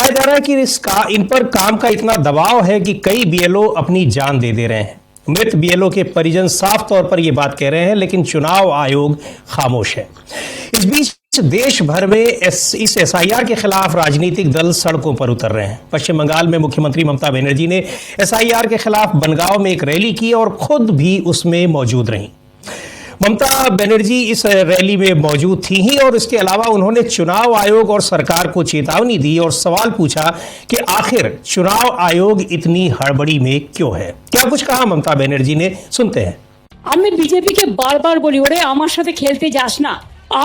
बताया जा रहा है कि इन पर काम का इतना दबाव है कि कई बीएलओ अपनी जान दे रहे हैं। मृत बीएलओ के परिजन साफ तौर पर यह बात कह रहे हैं, लेकिन चुनाव आयोग खामोश है। इस बीच देश भर में इस एसआईआर के खिलाफ राजनीतिक दल सड़कों पर उतर रहे हैं। पश्चिम बंगाल में मुख्यमंत्री ममता बनर्जी ने एसआईआर के खिलाफ बनगांव में एक रैली की और खुद भी उसमें मौजूद रहीं। ममता बनर्जी इस रैली में मौजूद थी ही और इसके अलावा उन्होंने चुनाव आयोग और सरकार को चेतावनी दी और सवाल पूछा कि आखिर चुनाव आयोग इतनी हड़बड़ी में क्यों है। क्या कुछ कहा ममता बनर्जी ने, सुनते हैं। আমি বিজেপিকে বারবার বলি, ওরে আমার সাথে খেলতে যাস না।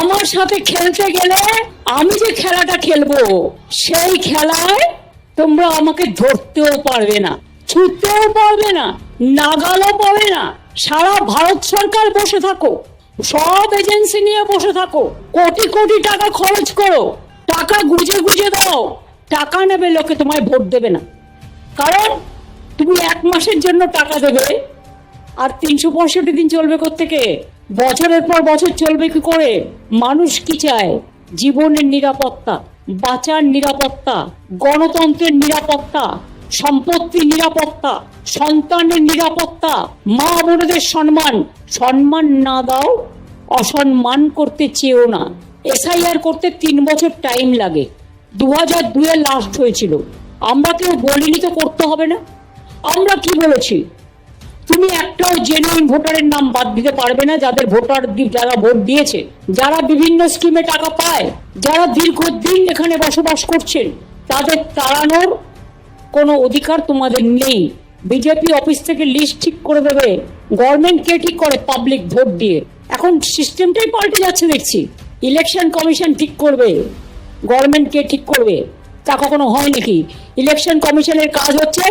আমার সাথে খেলতে গেলে আমি যে খেলাটা খেলবো সেই খেলায় তোমরা আমাকে ধরতেও পারবে না, ছুটতেও পারবে না, নাগালও পাবে না। সারা ভারত সরকার বসে থাকো, সব এজেন্সি নিয়ে বসে থাকো, কোটি কোটি টাকা খরচ করো, টাকা গুজে গুজে দাও, টাকা নেবে লোকে, তোমায় ভোট দেবে না। কারণ তুমি এক মাসের জন্য টাকা দেবে আর 365 দিন চলবে কোত্থেকে? বছরের পর বছর চলবে কি করে? মানুষ কি চায়? জীবনের নিরাপত্তা, বাঁচার নিরাপত্তা, গণতন্ত্রের নিরাপত্তা, সম্পত্তির নিরাপত্তা, সন্তানের নিরাপত্তা, মা বোনদের সম্মান। সম্মান না দাও, অসম্মান করতে চেয়েও না। এসআইআর করতে 3 বছর টাইম লাগে। 2002-এ লাস্ট হয়েছিল। আমরা কেউ বলিনি তো করতে হবে না। আমরা কি বলেছি? তুমি একটাও জেনুইন ভোটারের নাম বাদ দিতে পারবে না, যারা ভোট দিয়েছে, যারা বিভিন্ন স্কিমে টাকা পায়, যারা দীর্ঘদিন এখানে বসবাস করছেন, তাদের তাড়ানোর কোনো অধিকার তোমাদের নেই। বিজেপি অফিস থেকে লিস্ট ঠিক করে দেবে, গভর্নমেন্ট কে ঠিক করে? পাবলিক ভোট দিয়ে। এখন সিস্টেমটাই পাল্টে যাচ্ছে দেখছি। ইলেকশন কমিশন ঠিক করবে, গভর্নমেন্ট কে ঠিক করবে, তা কখনো হয় নাকি? ইলেকশন কমিশনের কাজ হচ্ছে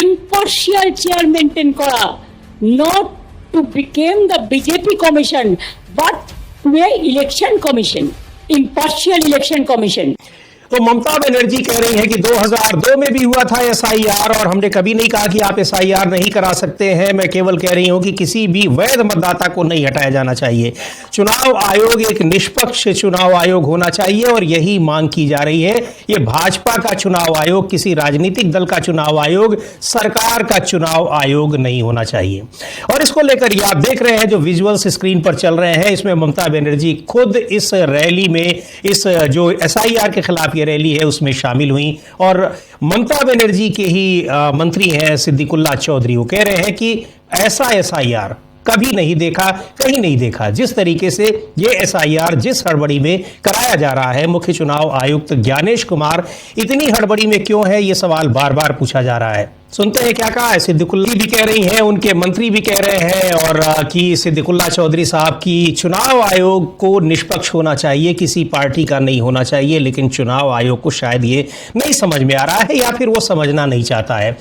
ইম্পার্শিয়াল চেয়ার মেনটেন করা, not to become the BJP commission but to a election commission, impartial election commission. तो ममता बनर्जी कह रही हैं कि 2002 में भी हुआ था एसआईआर और हमने कभी नहीं कहा कि आप एसआईआर नहीं करा सकते हैं। मैं केवल कह रही हूं कि किसी भी वैध मतदाता को नहीं हटाया जाना चाहिए। चुनाव आयोग एक निष्पक्ष चुनाव आयोग होना चाहिए और यही मांग की जा रही है। ये भाजपा का चुनाव आयोग, किसी राजनीतिक दल का चुनाव आयोग, सरकार का चुनाव आयोग नहीं होना चाहिए। और इसको लेकर ये आप देख रहे हैं जो विजुअल्स स्क्रीन पर चल रहे हैं, इसमें ममता बनर्जी खुद इस रैली में, इस जो एसआईआर के खिलाफ रैली है उसमें शामिल हुई। और ममता बनर्जी के ही मंत्री हैं सिद्दीकुल्ला चौधरी, वो कह रहे हैं कि ऐसा एसआईआर कभी नहीं देखा, कहीं नहीं देखा। जिस तरीके से ये एसआईआर जिस हड़बड़ी में कराया जा रहा है, मुख्य चुनाव आयुक्त ज्ञानेश कुमार इतनी हड़बड़ी में क्यों है, ये सवाल बार बार पूछा जा रहा है। सुनते हैं क्या कहा है। सिद्दीकुल्ला भी कह रही हैं, उनके मंत्री भी कह रहे हैं और कि सिद्दीकुल्ला चौधरी साहब की चुनाव आयोग को निष्पक्ष होना चाहिए, किसी पार्टी का नहीं होना चाहिए। लेकिन चुनाव आयोग को शायद ये नहीं समझ में आ रहा है या फिर वो समझना नहीं चाहता है।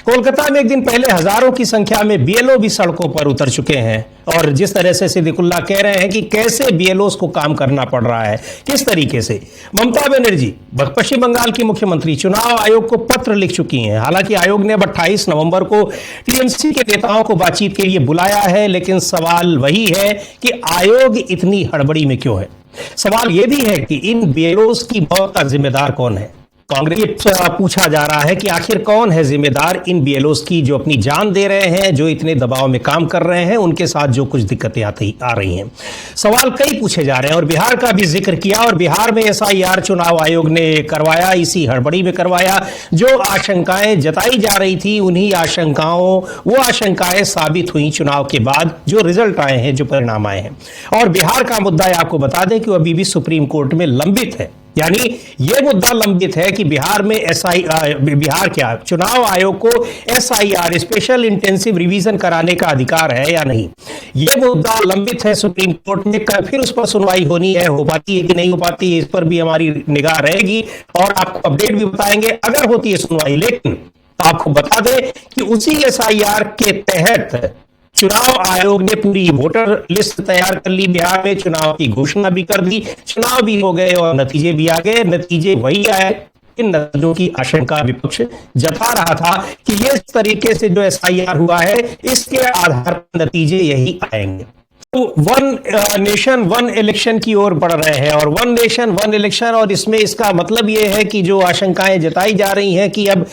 कोलकाता में एक दिन पहले हजारों की संख्या में बीएलओ भी सड़कों पर उतर चुके हैं और जिस तरह से सिद्दीकुल्ला कह रहे हैं कि कैसे बीएलओ को काम करना पड़ रहा है, किस तरीके से। ममता बनर्जी पश्चिम बंगाल की मुख्यमंत्री चुनाव आयोग को पत्र लिख चुकी हैं। हालांकि आयोग ने 28 नवंबर को टीएमसी के नेताओं को बातचीत के लिए बुलाया है, लेकिन सवाल वही है कि आयोग इतनी हड़बड़ी में क्यों है। सवाल यह भी है कि इन बीएलओ की मौत का जिम्मेदार कौन है। कांग्रेस पूछा जा रहा है कि आखिर कौन है जिम्मेदार इन बीएलओ की जो अपनी जान दे रहे हैं, जो इतने दबाव में काम कर रहे हैं, उनके साथ जो कुछ दिक्कतें आ रही हैं। सवाल कई पूछे जा रहे हैं और बिहार का भी जिक्र किया। और बिहार में एसआईआर चुनाव आयोग ने करवाया, इसी हड़बड़ी में करवाया। जो आशंकाएं जताई जा रही थी, उन्हीं वो आशंकाएं साबित हुई चुनाव के बाद, जो रिजल्ट आए हैं, जो परिणाम आए हैं। और बिहार का मुद्दा आपको बता दें कि वो अभी भी सुप्रीम कोर्ट में लंबित है। यानी यह मुद्दा लंबित है कि बिहार में चुनाव आयोग को एसआईआर स्पेशल इंटेंसिव रिवीजन कराने का अधिकार है या नहीं। यह मुद्दा लंबित है सुप्रीम कोर्ट में। फिर उस पर सुनवाई होनी है, हो पाती है कि नहीं हो पाती है, इस पर भी हमारी निगाह रहेगी और आपको अपडेट भी बताएंगे अगर होती है सुनवाई। लेकिन आपको बता दें कि उसी एसआईआर के तहत चुनाव आयोग ने पूरी वोटर लिस्ट तैयार कर ली। बिहार में चुनाव की घोषणा भी कर दी, चुनाव भी हो गए और नतीजे भी आ गए। नतीजे वही आए, इन नतीजों की आशंका विपक्ष जता रहा था कि इस तरीके से जो एसआईआर हुआ है, इसके आधार पर नतीजे यही आएंगे। वन नेशन वन इलेक्शन की ओर बढ़ रहे हैं, और वन नेशन वन इलेक्शन, और इसमें इसका मतलब ये है कि जो आशंकाएं जताई जा रही हैं कि अब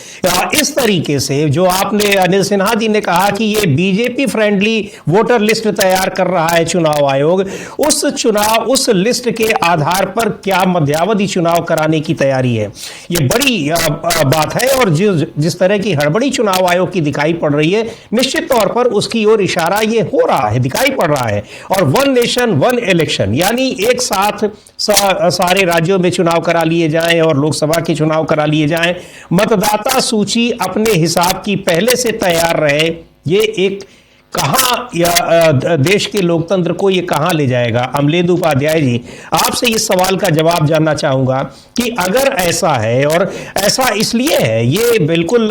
इस तरीके से जो आपने अनिल सिन्हा जी ने कहा कि ये बीजेपी फ्रेंडली वोटर लिस्ट तैयार कर रहा है चुनाव आयोग, उस लिस्ट के आधार पर क्या मध्यावधि चुनाव कराने की तैयारी है, ये बड़ी बात है। और जिस तरह की हड़बड़ी चुनाव आयोग की दिखाई पड़ रही है, निश्चित तौर पर उसकी ओर इशारा ये हो रहा है, दिखाई पड़ रहा है। और वन नेशन वन इलेक्शन यानी एक साथ सारे राज्यों में चुनाव करा लिए जाएं और लोकसभा के चुनाव करा लिए जाएं, मतदाता सूची अपने हिसाब की पहले से तैयार रहे, ये एक कहां देश के लोकतंत्र को ये कहां ले जाएगा। अमलेंदु उपाध्याय जी, आपसे इस सवाल का जवाब जानना चाहूंगा कि अगर ऐसा है, और ऐसा इसलिए है, ये बिल्कुल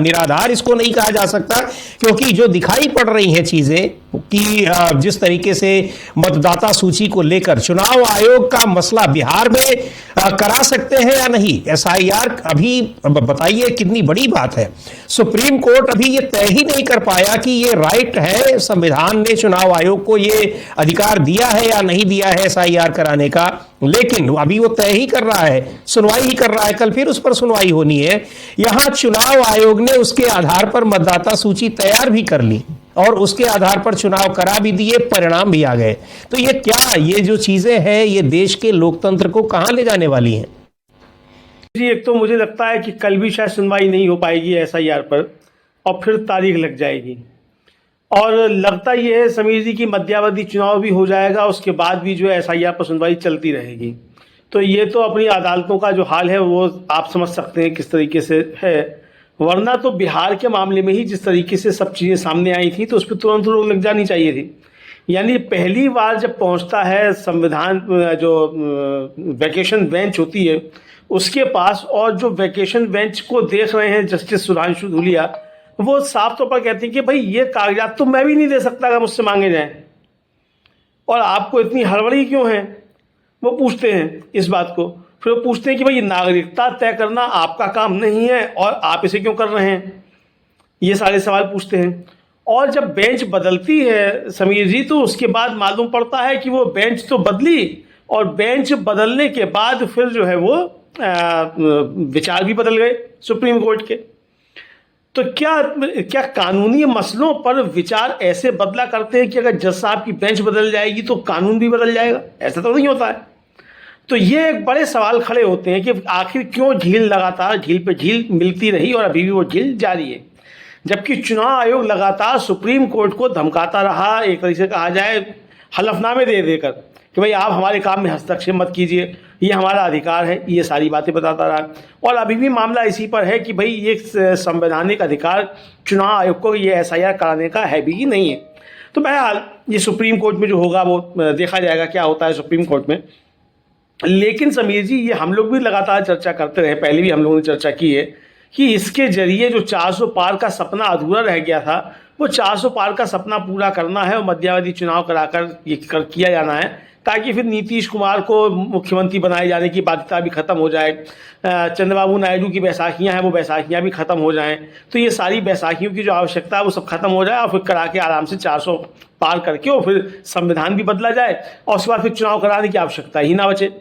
निराधार इसको नहीं कहा जा सकता, क्योंकि जो दिखाई पड़ रही हैं चीजें कि जिस तरीके से मतदाता सूची को लेकर चुनाव आयोग का मसला बिहार में करा सकते हैं या नहीं, एसआईआर अभी बताइए कितनी बड़ी बात है। सुप्रीम कोर्ट अभी ये तय ही नहीं कर पाया कि ये राइट है, संविधान ने चुनाव आयोग को ये अधिकार दिया है या नहीं दिया है एसआईआर कराने का, लेकिन अभी वो तय ही कर रहा है, सुनवाई ही कर रहा है, कल फिर उस पर सुनवाई होनी है। यहां चुनाव आयोग ने उसके आधार पर मतदाता सूची तैयार भी कर ली और उसके आधार पर चुनाव करा भी दिए, परिणाम भी आ गए। तो ये क्या, ये जो चीजें हैं, ये देश के लोकतंत्र को कहां ले जाने वाली हैं? जी, एक तो मुझे लगता है कि कल भी शायद सुनवाई नहीं हो पाएगी एसआईआर पर, और फिर तारीख लग जाएगी। और लगता ये है समीर जी की मध्यावधि चुनाव भी हो जाएगा, उसके बाद भी जो है एसआईआर पर सुनवाई चलती रहेगी। तो ये तो अपनी अदालतों का जो हाल है वो आप समझ सकते हैं किस तरीके से है। वरना तो बिहार के मामले में ही जिस तरीके से सब चीज़ें सामने आई थी, तो उस पर तुरंत रोक लग जानी चाहिए थी। यानी पहली बार जब पहुंचता है संविधान, जो वैकेशन बेंच होती है उसके पास, और जो वैकेशन बेंच को देख रहे हैं जस्टिस सुधांशु धूलिया, वो साफ तौर पर कहते हैं कि भाई ये कागजात तो मैं भी नहीं दे सकता अगर मुझसे मांगे जाएं, और आपको इतनी हड़बड़ी क्यों है, वो पूछते हैं इस बात को। फिर वो पूछते हैं कि भाई नागरिकता तय करना आपका काम नहीं है और आप इसे क्यों कर रहे हैं, ये सारे सवाल पूछते हैं। और जब बेंच बदलती है समीर जी, तो उसके बाद मालूम पड़ता है कि वो बेंच तो बदली, और बेंच बदलने के बाद फिर जो है वो विचार भी बदल गए सुप्रीम कोर्ट के। तो क्या कानूनी मसलों पर विचार ऐसे बदला करते हैं कि अगर जज साहब की बेंच बदल जाएगी तो कानून भी बदल जाएगा? ऐसा तो नहीं होता है। तो ये एक बड़े सवाल खड़े होते हैं कि आखिर क्यों झील लगातार झील पे झील मिलती रही और अभी भी वो झील जारी है, जबकि चुनाव आयोग लगातार सुप्रीम कोर्ट को धमकाता रहा, एक तरीके से कहा जाए हलफनामे दे देकर कि भाई आप हमारे काम में हस्तक्षेप मत कीजिए, ये हमारा अधिकार है, ये सारी बातें बताता रहा। और अभी भी मामला इसी पर है कि भाई ये संवैधानिक अधिकार चुनाव आयोग को ये एसआईआर कराने का है भी कि नहीं है। तो बहरहाल ये सुप्रीम कोर्ट में जो होगा वो देखा जाएगा क्या होता है सुप्रीम कोर्ट में। लेकिन समीर जी, ये हम लोग भी लगातार चर्चा करते रहे, पहले भी हम लोगों ने चर्चा की है कि इसके जरिए जो 400 पार का सपना अधूरा रह गया था, वो 400 पार का सपना पूरा करना है और मध्यावधि चुनाव कराकर ये किया जाना है, ताकि फिर नीतीश कुमार को मुख्यमंत्री बनाए जाने की बाध्यता भी खत्म हो जाए, चंद्रबाबू नायडू की बैसाखियां हैं वो बैसाखियां भी खत्म हो जाएं। तो ये सारी बैसाखियों की जो आवश्यकता है वो सब खत्म हो जाए, और फिर करा के आराम से 400 पार करके और फिर संविधान भी बदला जाए, और उसके बाद फिर चुनाव कराने की आवश्यकता ही ना बचे।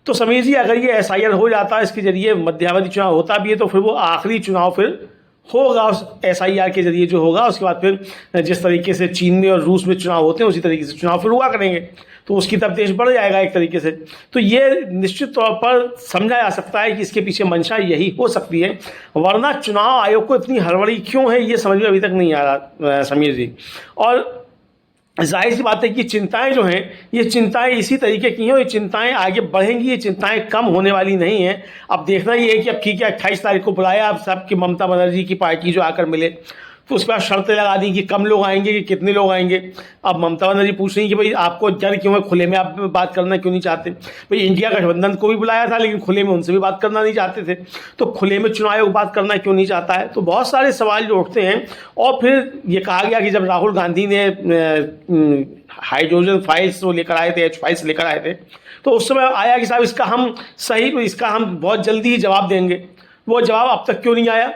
तो समीर जी, अगर ये एसआईआर हो जाता है, इसके जरिए मध्यावधि चुनाव होता भी है, तो फिर वो आखिरी चुनाव फिर होगा उस एसआईआर के जरिए जो होगा। उसके बाद फिर जिस तरीके से चीन में और रूस में चुनाव होते हैं उसी तरीके से चुनाव फिर हुआ करेंगे, तो उसकी तरफ देश बढ़ जाएगा एक तरीके से। तो ये निश्चित तौर पर समझा जा सकता है कि इसके पीछे मंशा यही हो सकती है, वरना चुनाव आयोग को इतनी हड़बड़ी क्यों है ये समझ में अभी तक नहीं आ रहा समीर जी। और जाहिर सी बात है कि चिंताएं जो हैं, ये चिंताएं इसी तरीके की हैं, और ये चिंताएं आगे बढ़ेंगी, ये चिंताएं कम होने वाली नहीं हैं। अब देखना ये है कि अब ठीक है 28 तारीख को बुलाया अब सबकी ममता बनर्जी की पार्टी जो आकर मिले, तो उसके बाद शर्तें लगा दी कि कम लोग आएंगे कि कितने लोग आएंगे। अब ममता बनर्जी पूछ रही कि भाई आपको डर क्यों है, खुले में आप बात करना क्यों नहीं चाहते? भाई इंडिया गठबंधन को भी बुलाया था लेकिन खुले में उनसे भी बात करना नहीं चाहते थे, तो खुले में चुनाव आयोग बात करना क्यों नहीं चाहता है? तो बहुत सारे सवाल जो उठते हैं। और फिर ये कहा गया कि जब राहुल गांधी ने हाइड्रोजन फाइल्स वो लेकर आए थे, H फाइल्स लेकर आए थे, तो उस समय आया कि साहब इसका हम बहुत जल्दी ही जवाब देंगे। वो जवाब अब तक क्यों नहीं आया?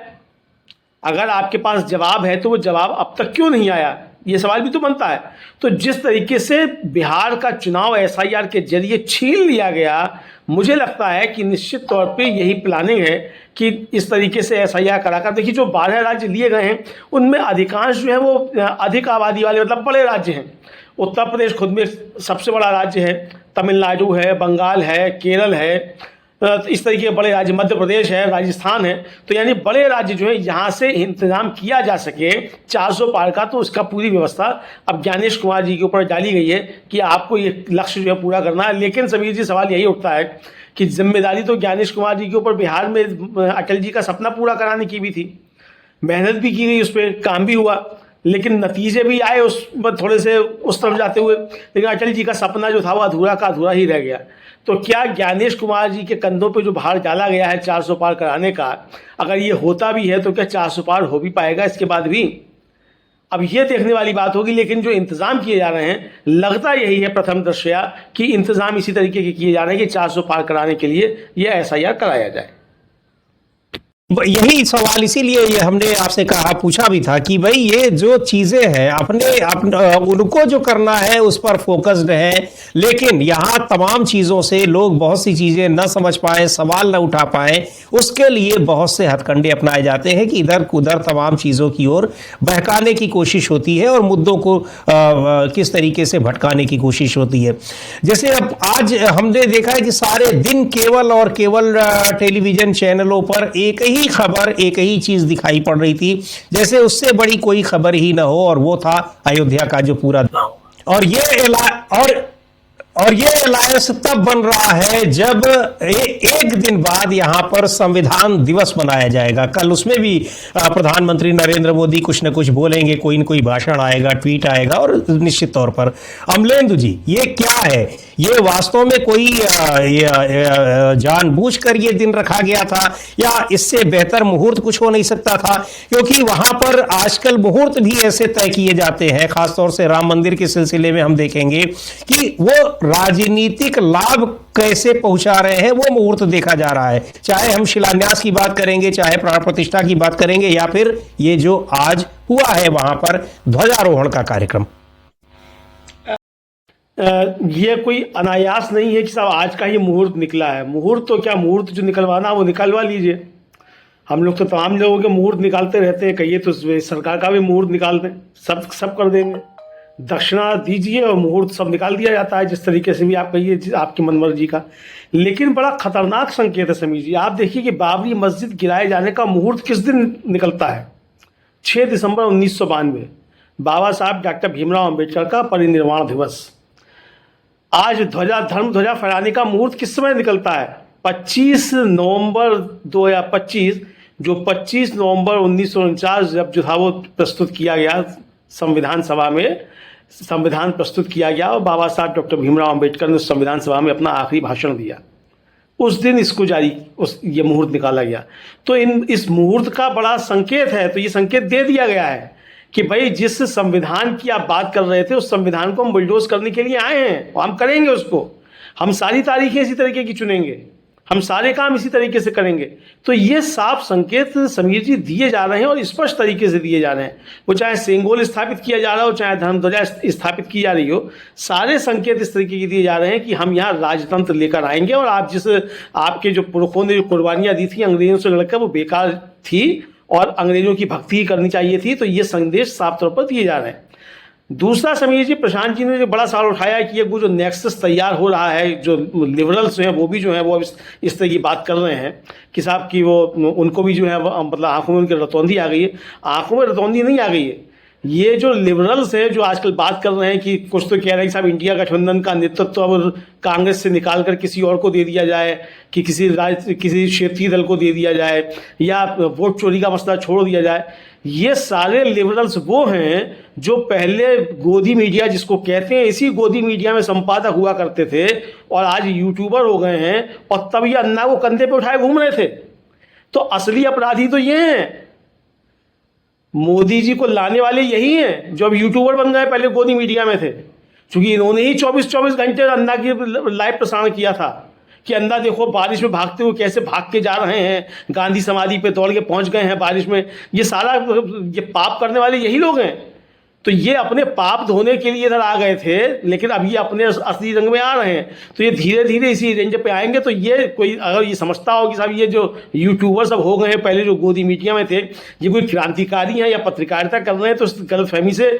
अगर आपके पास जवाब है तो वो जवाब अब तक क्यों नहीं आया? ये सवाल भी तो बनता है। तो जिस तरीके से बिहार का चुनाव एसआईआर के जरिए छीन लिया गया, मुझे लगता है कि निश्चित तौर पे यही प्लानिंग है कि इस तरीके से एसआईआर कराकर, देखिए जो 12 राज्य लिए गए हैं उनमें अधिकांश जो है वो अधिक आबादी वाले मतलब बड़े राज्य हैं। उत्तर प्रदेश खुद में सबसे बड़ा राज्य है, तमिलनाडु है, बंगाल है, केरल है, इस तरीके के बड़े राज्य, मध्य प्रदेश है, राजस्थान है। तो यानी बड़े राज्य जो है यहाँ से इंतजाम किया जा सके 400 पार का, तो उसका पूरी व्यवस्था अब ज्ञानेश कुमार जी के ऊपर डाली गई है कि आपको ये लक्ष्य जो है पूरा करना है। लेकिन समीर जी सवाल यही उठता है कि जिम्मेदारी तो ज्ञानेश कुमार जी के ऊपर बिहार में अटल जी का सपना पूरा कराने की भी थी, मेहनत भी की गई, उस पर काम भी हुआ, लेकिन नतीजे भी आए उस थोड़े से उस तरफ जाते हुए, लेकिन अटल जी का सपना जो था वो अधूरा का अधूरा ही रह गया। तो क्या ज्ञानेश कुमार जी के कंधों पे जो भार डाला गया है 400 पार कराने का, अगर ये होता भी है तो क्या 400 पार हो भी पाएगा इसके बाद भी? अब ये देखने वाली बात होगी। लेकिन जो इंतजाम किए जा रहे हैं, लगता यही है प्रथम दृष्टया कि इंतजाम इसी तरीके के किए जा रहे हैं कि 400 पार कराने के लिए ये एसआईआर कराया जाए। यही सवाल इसीलिए ये हमने आपसे कहा, पूछा भी था कि भाई ये जो चीजें हैं उनको जो करना है उस पर फोकस्ड है, लेकिन यहाँ तमाम चीजों से लोग बहुत सी चीजें न समझ पाए, सवाल न उठा पाए, उसके लिए बहुत से हथकंडे अपनाए जाते हैं कि इधर उधर तमाम चीजों की ओर बहकाने की कोशिश होती है और मुद्दों को किस तरीके से भटकाने की कोशिश होती है। जैसे अब आज हमने देखा है कि सारे दिन केवल और केवल टेलीविजन चैनलों पर एक ही खबर, एक ही चीज दिखाई पड़ रही थी, जैसे उससे बड़ी कोई खबर ही ना हो, और वो था अयोध्या का जो पूरा और ये अलायंस तब बन रहा है जब एक दिन बाद यहां पर संविधान दिवस मनाया जाएगा। कल उसमें भी प्रधानमंत्री नरेंद्र मोदी कुछ न कुछ बोलेंगे, कोई न कोई भाषण आएगा, ट्वीट आएगा, और निश्चित तौर पर अमलेंदु जी ये क्या है? ये वास्तव में कोई जानबूझकर ये दिन रखा गया था या इससे बेहतर मुहूर्त कुछ हो नहीं सकता था? क्योंकि वहां पर आजकल मुहूर्त भी ऐसे तय किए जाते हैं, खासतौर से राम मंदिर के सिलसिले में हम देखेंगे कि वो राजनीतिक लाभ कैसे पहुंचा रहे हैं, वो मुहूर्त देखा जा रहा है। चाहे हम शिलान्यास की बात करेंगे, चाहे प्राण प्रतिष्ठा की बात करेंगे, या फिर ये जो आज हुआ है वहां पर ध्वजारोहण का कार्यक्रम। ये कोई अनायास नहीं है कि साहब आज का ही मुहूर्त निकला है। मुहूर्त तो क्या, मुहूर्त जो निकलवाना वो निकलवा लीजिए। हम लोग तो तमाम लोगों के मुहूर्त निकालते रहते हैं, कहिए तो सरकार का भी मुहूर्त निकाल दें, सब कर देंगे, दक्षिणा दीजिए और मुहूर्त सब निकाल दिया जाता है, जिस तरीके से भी आप कहिए आपकी मनमर्जी का। लेकिन बड़ा खतरनाक संकेत है समीर जी, आप देखिए कि बाबरी मस्जिद गिराए जाने का मुहूर्त किस दिन निकलता है? 6 दिसंबर 1992, बाबा साहब डॉक्टर भीमराव अम्बेडकर का परिनिर्वाण दिवस। आज धर्म ध्वजा फहराने का मुहूर्त किस समय निकलता है? 25 नवंबर 2025, जो 25 नवंबर 1949 जब जो था वो प्रस्तुत किया गया संविधान सभा में, संविधान प्रस्तुत किया गया और बाबा साहब डॉक्टर भीमराव अम्बेडकर ने संविधान सभा में अपना आखिरी भाषण दिया, उस दिन इसको ये मुहूर्त निकाला गया। तो इस मुहूर्त का बड़ा संकेत है। तो ये संकेत दे दिया गया है कि भाई जिस संविधान की आप बात कर रहे थे उस संविधान को हम बुलडोज करने के लिए आए हैं और हम करेंगे उसको। हम सारी तारीखें इसी तरीके की चुनेंगे, हम सारे काम इसी तरीके से करेंगे। तो ये साफ संकेत समीर जी दिए जा रहे हैं और स्पष्ट तरीके से दिए जा रहे हैं। वो चाहे सेंगोल स्थापित किया जा रहा हो, चाहे धर्मध्वजा स्थापित की जा रही हो, सारे संकेत इस तरीके के दिए जा रहे हैं कि हम यहाँ राजतंत्र लेकर आएंगे और आप आपके जो पुरखों ने जो कुर्बानियाँ दी थी अंग्रेजों से लड़कर, वो बेकार थी और अंग्रेजों की भक्ति करनी चाहिए थी। तो ये संदेश साफ तौर पर दिए जा रहे हैं। दूसरा समीर जी, प्रशांत जी ने जो बड़ा सवाल उठाया है कि ये वो जो नेक्सस तैयार हो रहा है, जो लिबरल्स हैं वो भी जो है वो इस तरह की बात कर रहे हैं कि साहब कि वो उनको भी जो है मतलब आंखों में उनकी रतौंधी आ गई है। आंखों में रतौंधी नहीं आ गई है। ये जो लिबरल्स हैं जो आजकल बात कर रहे हैं कि कुछ तो कह रहे हैं कि साहब इंडिया गठबंधन का नेतृत्व अब कांग्रेस से निकाल कर किसी और को दे दिया जाए, कि किसी क्षेत्रीय दल को दे दिया जाए, या वोट चोरी का मसला छोड़ दिया जाए। ये सारे लिबरल्स वो हैं जो पहले गोदी मीडिया जिसको कहते हैं, इसी गोदी मीडिया में संपादक हुआ करते थे और आज यूट्यूबर हो गए हैं, और तब ये अन्ना को कंधे पे उठाए घूम रहे थे। तो असली अपराधी तो ये हैं, मोदी जी को लाने वाले यही हैं जो अब यूट्यूबर बन गए, पहले गोदी मीडिया में थे। क्योंकि इन्होंने ही 24-24 घंटे अन्ना की लाइव प्रसारण किया था कि अन्ना देखो बारिश में भागते हुए कैसे भाग के जा रहे हैं, गांधी समाधि पे दौड़ के पहुंच गए हैं बारिश में। ये सारा ये पाप करने वाले यही लोग हैं। तो ये अपने पाप धोने के लिए इधर आ गए थे, लेकिन अब ये अपने असली रंग में आ रहे हैं। तो ये धीरे धीरे इसी रेंज पे आएंगे। तो ये कोई अगर ये समझता हो कि साहब ये जो यूट्यूबर सब हो गए हैं, पहले जो गोदी मीडिया में थे, ये कोई क्रांतिकारी हैं या पत्रकारिता कर रहे हैं, तो इस गलतफहमी से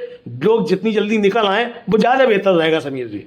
लोग जितनी जल्दी निकल आए वो ज़्यादा बेहतर रहेगा समीर जी।